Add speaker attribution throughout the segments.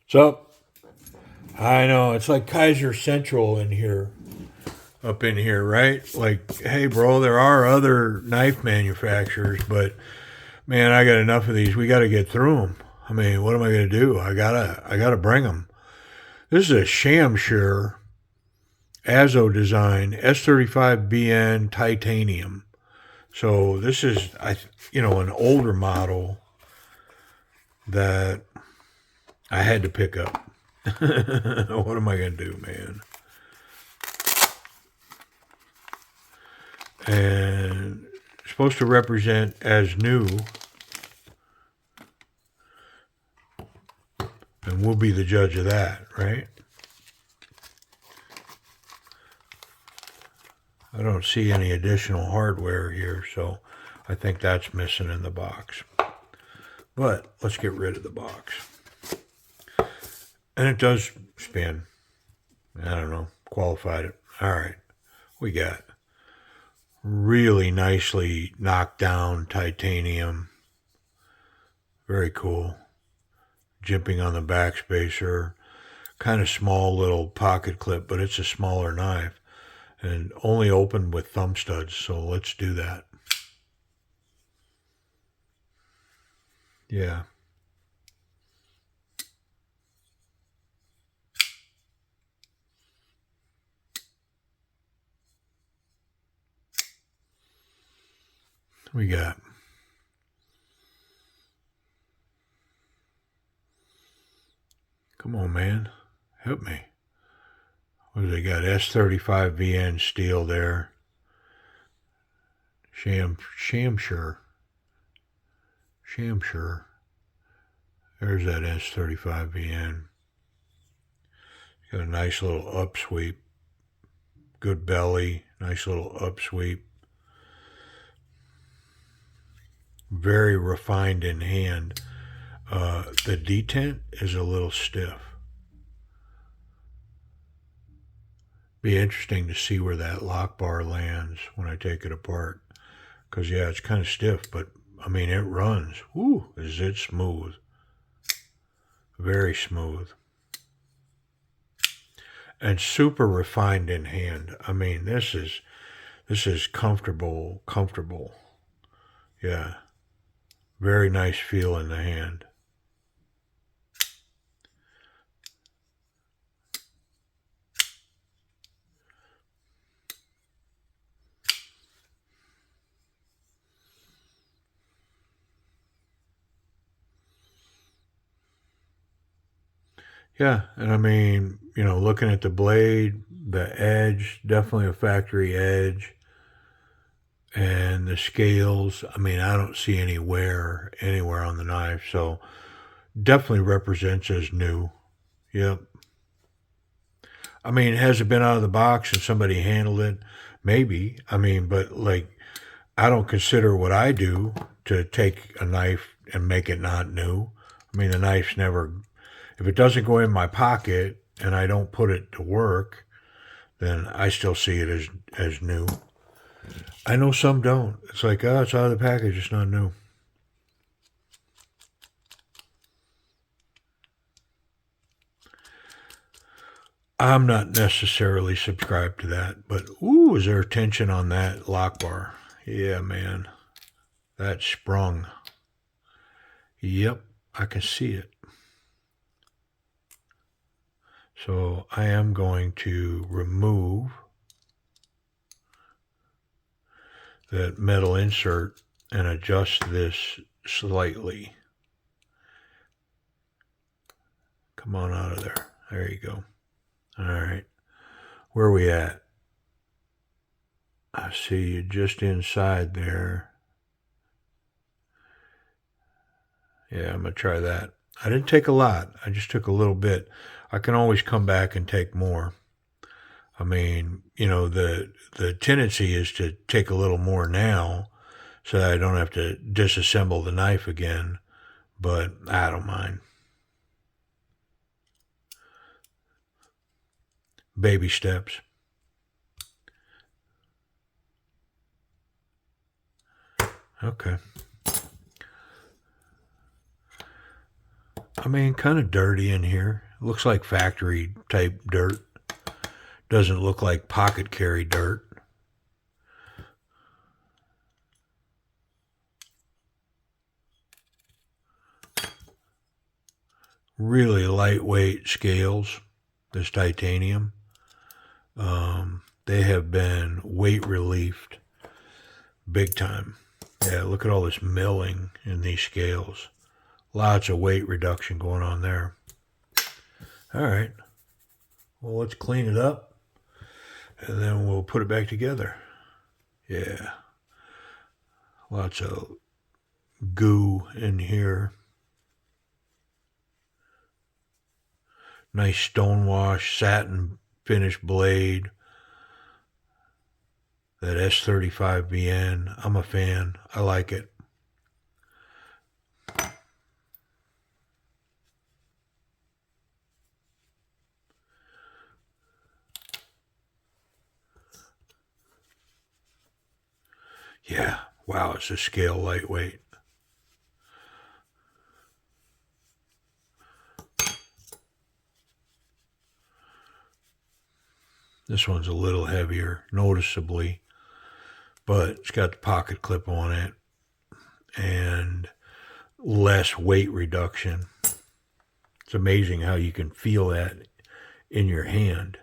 Speaker 1: So, I know it's like Kizer Central up in here, right? Like, hey, bro, there are other knife manufacturers, but man, I got enough of these. We got to get through them. I mean, what am I going to do? I gotta bring them. This is a Shamshir Azo design S35BN titanium. So this is, an older model that I had to pick up. What am I going to do, man? And it's supposed to represent as new. And we'll be the judge of that, right? I don't see any additional hardware here, so I think that's missing in the box. But let's get rid of the box. And it does spin. I don't know. Qualified it. All right. We got really nicely knocked down titanium. Very cool. Jimping on the backspacer. Kind of small little pocket clip, but it's a smaller knife. And only open with thumb studs, so let's do that. Yeah. We got come on, man. Help me. What do they got? S35VN steel there. Shamshir. There's that S35VN. Got a nice little upsweep. Good belly. Nice little upsweep. Very refined in hand. The detent is a little stiff. Be interesting to see where that lock bar lands when I take it apart. Because, yeah, it's kind of stiff, but, I mean, it runs. Woo, is it smooth. Very smooth. And super refined in hand. I mean, this is comfortable. Yeah. Very nice feel in the hand. Yeah, and I mean, looking at the blade, the edge, definitely a factory edge. And the scales, I mean, I don't see any wear anywhere on the knife, so definitely represents as new. Yep. I mean, has it been out of the box and somebody handled it? Maybe. I mean, but like, I don't consider what I do to take a knife and make it not new. I mean, the knife's never, if it doesn't go in my pocket and I don't put it to work, then I still see it as new. I know some don't. It's like, oh, it's out of the package. It's not new. I'm not necessarily subscribed to that, but ooh, is there tension on that lock bar? Yeah, man. That sprung. Yep, I can see it. So I am going to remove that metal insert and adjust this slightly. Come on out of there. There you go. All right. Where are we at? I see you just inside there. Yeah, I'm going to try that. I didn't take a lot. I just took a little bit. I can always come back and take more. I mean, the tendency is to take a little more now so that I don't have to disassemble the knife again, but I don't mind. Baby steps. Okay. I mean, kind of dirty in here. Looks like factory type dirt. Doesn't look like pocket carry dirt. Really lightweight scales, this titanium. They have been weight relieved big time. Yeah, look at all this milling in these scales. Lots of weight reduction going on there. All right. Well, let's clean it up and then we'll put it back together. Yeah. Lots of goo in here. Nice stonewash, satin finish blade. That S35VN. I'm a fan. I like it. Yeah. Wow, it's a scale lightweight. This one's a little heavier, noticeably, but it's got the pocket clip on it and less weight reduction. It's amazing how you can feel that in your hand.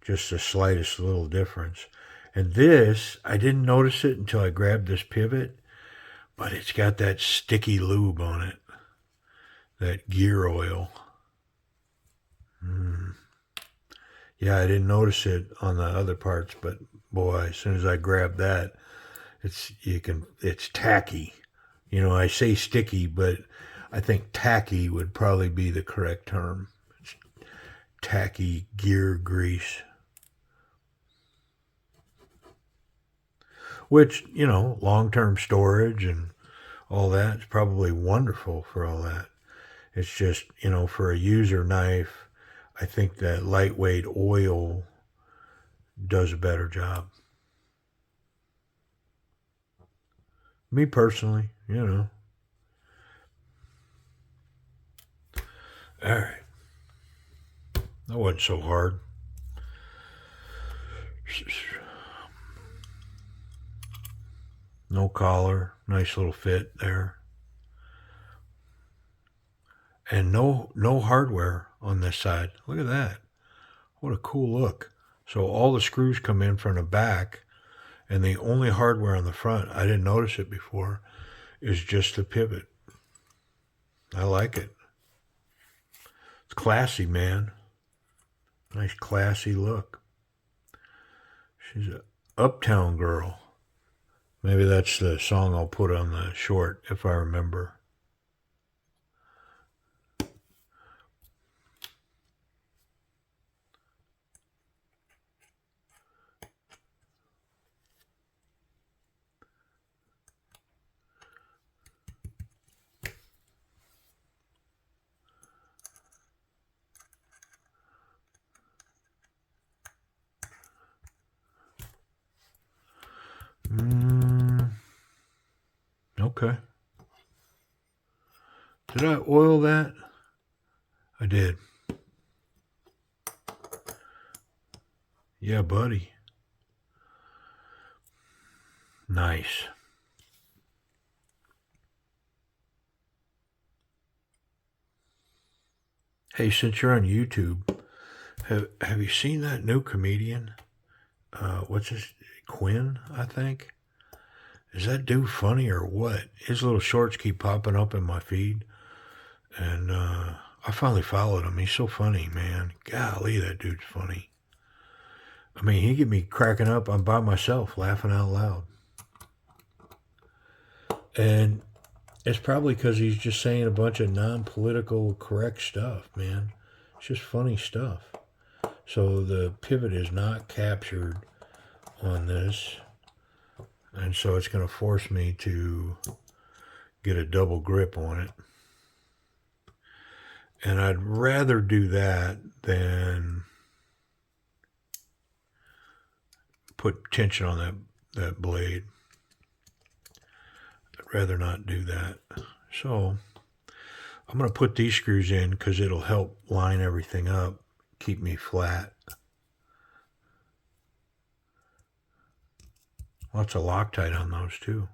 Speaker 1: Just the slightest little difference. And this, I didn't notice it until I grabbed this pivot, but it's got that sticky lube on it, that gear oil. Yeah, I didn't notice it on the other parts, but boy, as soon as I grabbed that, it's tacky. You know, I say sticky, but I think tacky would probably be the correct term. It's tacky gear grease. Which, you know, long-term storage and all that is probably wonderful for all that. It's just, you know, for a user knife, I think that lightweight oil does a better job. Me personally, you know. All right. That wasn't so hard. No collar. Nice little fit there. And no hardware on this side. Look at that. What a cool look. So all the screws come in from the back, and the only hardware on the front, I didn't notice it before, is just the pivot. I like it. It's classy, man. Nice classy look. She's an uptown girl. Maybe that's the song I'll put on the short if I remember. Okay. Did I oil that? I did. Yeah, buddy. Nice. Hey, since you're on YouTube, have you seen that new comedian? What's his Quinn? I think. Is that dude funny or what? His little shorts keep popping up in my feed, and I finally followed him. He's so funny, man. Golly, that dude's funny. I mean, he get me cracking up. I'm by myself, laughing out loud, and it's probably because he's just saying a bunch of non-political correct stuff, man. It's just funny stuff. So the pivot is not captured on this. And so it's going to force me to get a double grip on it. And I'd rather do that than put tension on that blade. rather not do that. So I'm going to put these screws in because it'll help line everything up, keep me flat. Lots of Loctite on those too.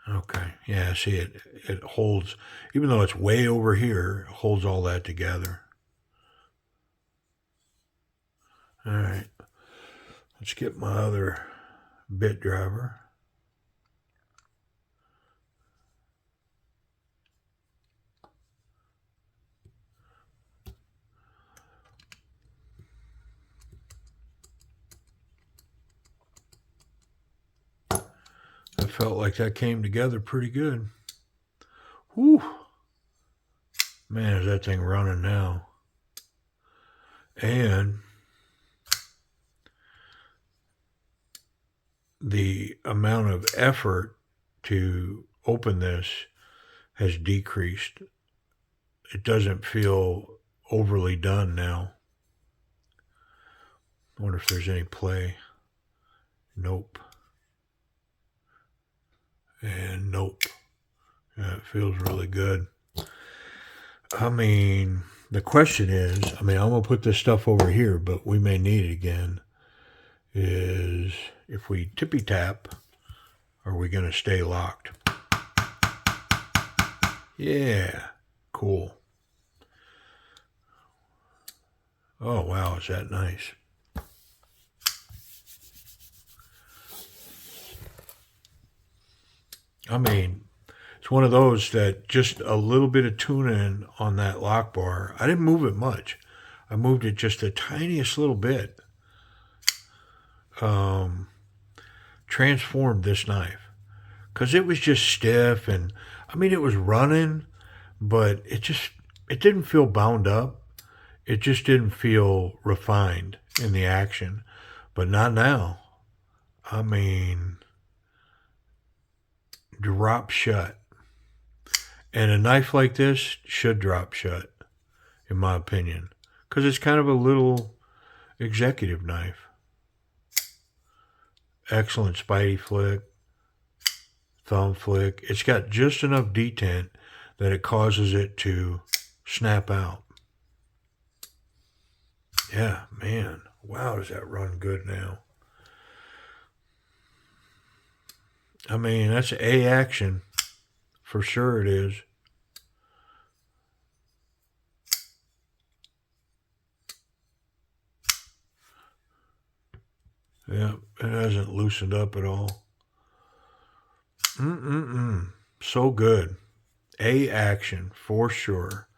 Speaker 1: Okay, yeah, see it holds, even though it's way over here, it holds all that together. All right, let's get my other bit driver. I felt like that came together pretty good. Whew. Man, is that thing running now. And the amount of effort to open this has decreased. It doesn't feel overly done now. I wonder if there's any play. Nope. And nope. Yeah, it feels really good. I mean, the question is, I'm going to put this stuff over here, but we may need it again, is if we tippy tap, are we going to stay locked? Yeah, cool. Oh, wow, is that nice? I mean, it's one of those that just a little bit of tuning on that lock bar. I didn't move it much. I moved it just the tiniest little bit. Transformed this knife. Because it was just stiff and, it was running, but it didn't feel bound up. It just didn't feel refined in the action. But not now. Drop shut. And a knife like this should drop shut, in my opinion. Because it's kind of a little executive knife. Excellent spidey flick. Thumb flick. It's got just enough detent that it causes it to snap out. Yeah, man. Wow, does that run good now. That's A action. For sure it is. Yeah, it hasn't loosened up at all. So good. A action, for sure.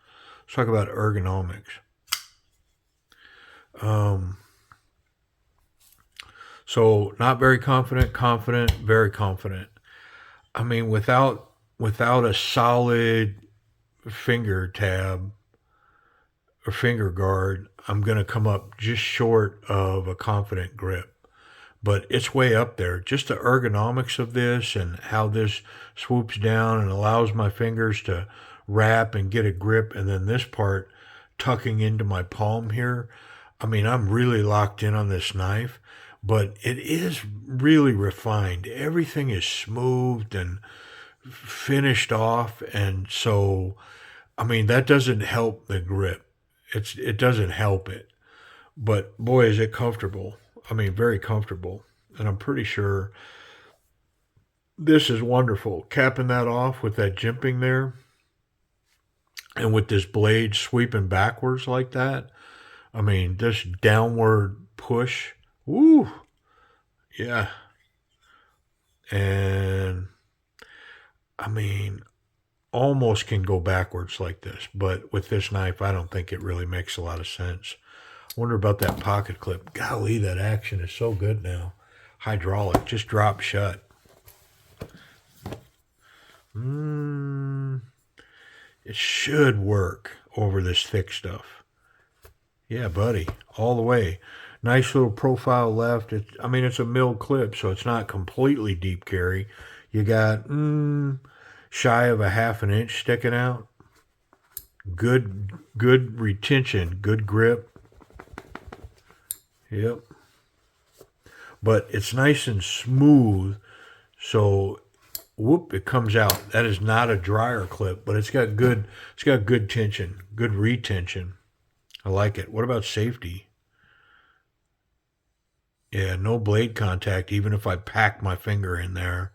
Speaker 1: Let's talk about ergonomics. So not very confident, very confident. Without a solid finger tab or finger guard, I'm going to come up just short of a confident grip. But it's way up there. Just the ergonomics of this and how this swoops down and allows my fingers to wrap and get a grip, and then this part tucking into my palm here. I'm really locked in on this knife, but it is really refined. Everything is smoothed and finished off, and so, that doesn't help the grip. It doesn't help it. But boy, is it comfortable. Very comfortable. And I'm pretty sure this is wonderful. Capping that off with that jimping there and with this blade sweeping backwards like that. This downward push. Woo! Yeah. And, almost can go backwards like this. But with this knife, I don't think it really makes a lot of sense. Wonder about that pocket clip. Golly, that action is so good now. Hydraulic, just drop shut. It should work over this thick stuff. Yeah, buddy, all the way. Nice little profile left. It's a mill clip, so it's not completely deep carry. You got shy of a half an inch sticking out. Good retention, good grip. Yep. But it's nice and smooth, so whoop, it comes out. That is not a dryer clip, but it's got good tension, good retention. I like it. What about safety? Yeah, no blade contact, even if I pack my finger in there.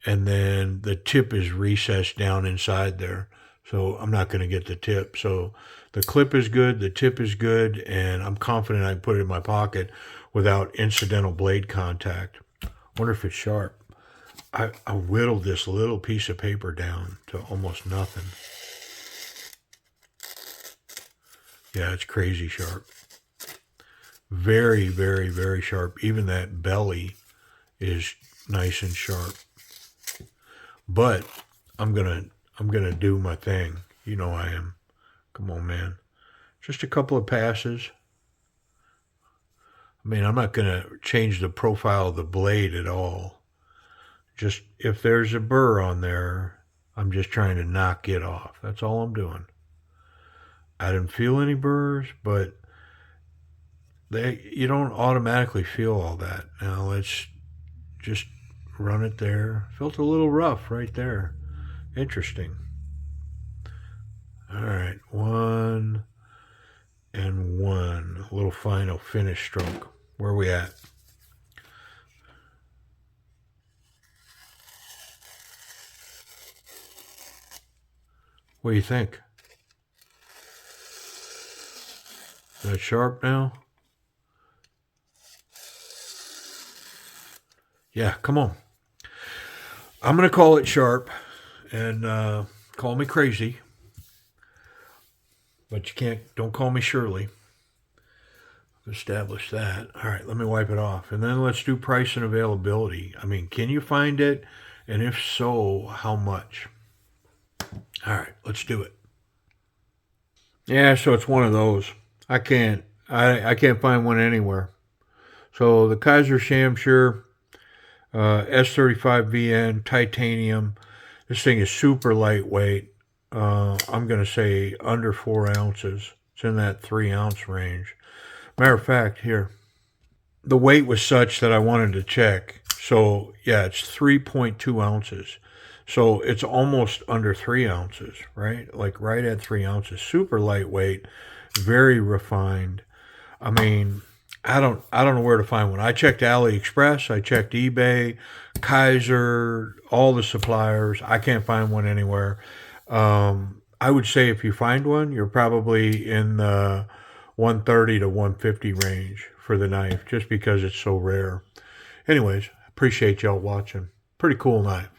Speaker 1: And then the tip is recessed down inside there. So I'm not going to get the tip. So the clip is good, the tip is good, and I'm confident I can put it in my pocket without incidental blade contact. Wonder if it's sharp. I whittled this little piece of paper down to almost nothing. Yeah, it's crazy sharp. Very, very, very sharp. Even that belly is nice and sharp. But I'm gonna do my thing. You know I am. Come on, man. Just a couple of passes. I mean, I'm not gonna change the profile of the blade at all. Just if there's a burr on there, I'm just trying to knock it off. That's all I'm doing. I didn't feel any burrs, but you don't automatically feel all that. Now let's just run it there. Felt a little rough right there. Interesting. All right, 1 and 1. A little final finish stroke. Where are we at? What do you think? Is that sharp now? Yeah, come on. I'm going to call it sharp, and call me crazy, but don't call me Shirley. Establish that. All right, let me wipe it off. And then let's do price and availability. I mean, can you find it? And if so, how much? All right, let's do it. Yeah, so it's one of those. I can't find one anywhere. So the Kizer Shamshir S35VN titanium. This thing is super lightweight. I'm going to say under 4 ounces. It's in that 3 ounce range. Matter of fact, here, the weight was such that I wanted to check. So yeah, it's 3.2 ounces. So it's almost under 3 ounces, right? Like right at 3 ounces. Super lightweight, very refined. I mean, I don't know where to find one. I checked AliExpress, I checked eBay, Kizer, all the suppliers. I can't find one anywhere. I would say if you find one, you're probably in the 130 to 150 range for the knife, just because it's so rare. Anyways, appreciate y'all watching. Pretty cool knife.